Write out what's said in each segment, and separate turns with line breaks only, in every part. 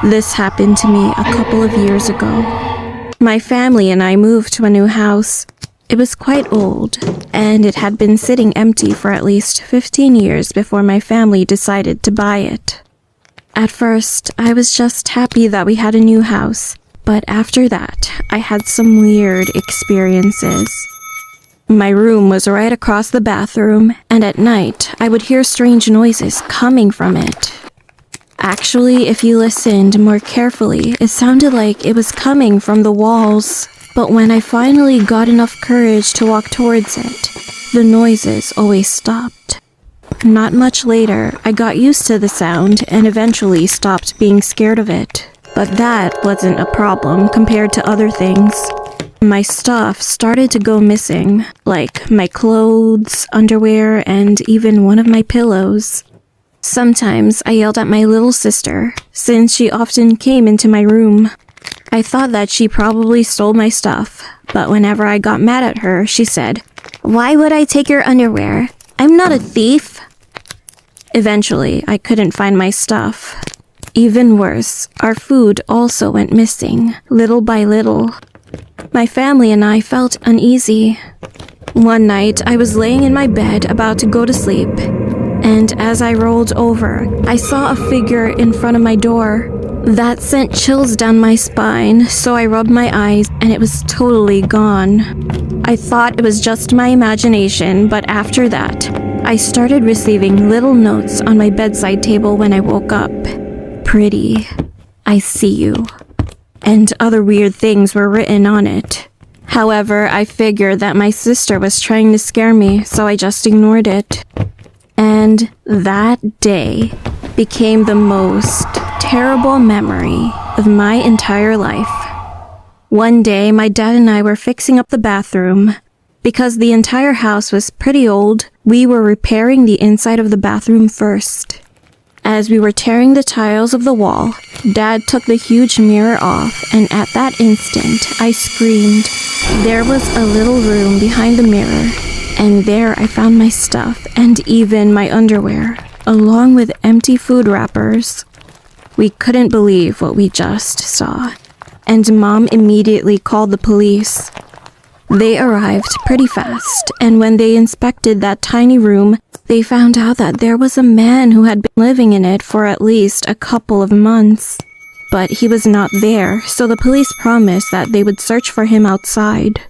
This happened to me a couple of years ago. My family and I moved to a new house. It was quite old, and it had been sitting empty for at least 15 years before my family decided to buy it. At first, I was just happy that we had a new house, but after that, I had some weird experiences. My room was right across the bathroom, and at night, I would hear strange noises coming from it. Actually, if you listened more carefully, it sounded like it was coming from the walls. But when I finally got enough courage to walk towards it, the noises always stopped. Not much later, I got used to the sound and eventually stopped being scared of it. But that wasn't a problem compared to other things. My stuff started to go missing, like my clothes, underwear, and even one of my pillows. Sometimes I yelled at my little sister, since she often came into my room. I thought that she probably stole my stuff, but whenever I got mad at her, she said, "Why would I take your underwear? I'm not a thief." Eventually, I couldn't find my stuff. Even worse, our food also went missing, little by little. My family and I felt uneasy. One night, I was laying in my bed about to go to sleep, and as I rolled over, I saw a figure in front of my door. That sent chills down my spine, so I rubbed my eyes and it was totally gone. I thought it was just my imagination, but after that, I started receiving little notes on my bedside table when I woke up. "Pretty, I see you." And other weird things were written on it. However, I figured that my sister was trying to scare me, so I just ignored it. And that day became the most terrible memory of my entire life. One day, my dad and I were fixing up the bathroom. Because the entire house was pretty old, we were repairing the inside of the bathroom first. As we were tearing the tiles of the wall, Dad took the huge mirror off, and at that instant, I screamed. There was a little room behind the mirror, and there I found my stuff and even my underwear, along with empty food wrappers. We couldn't believe what we just saw, and Mom immediately called the police. They arrived pretty fast, and when they inspected that tiny room, they found out that there was a man who had been living in it for at least a couple of months. But he was not there, so the police promised that they would search for him outside.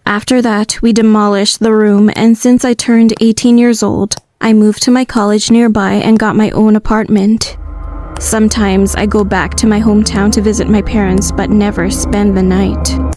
After that, we demolished the room, and since I turned 18 years old, I moved to my college nearby and got my own apartment. Sometimes I go back to my hometown to visit my parents, but never spend the night.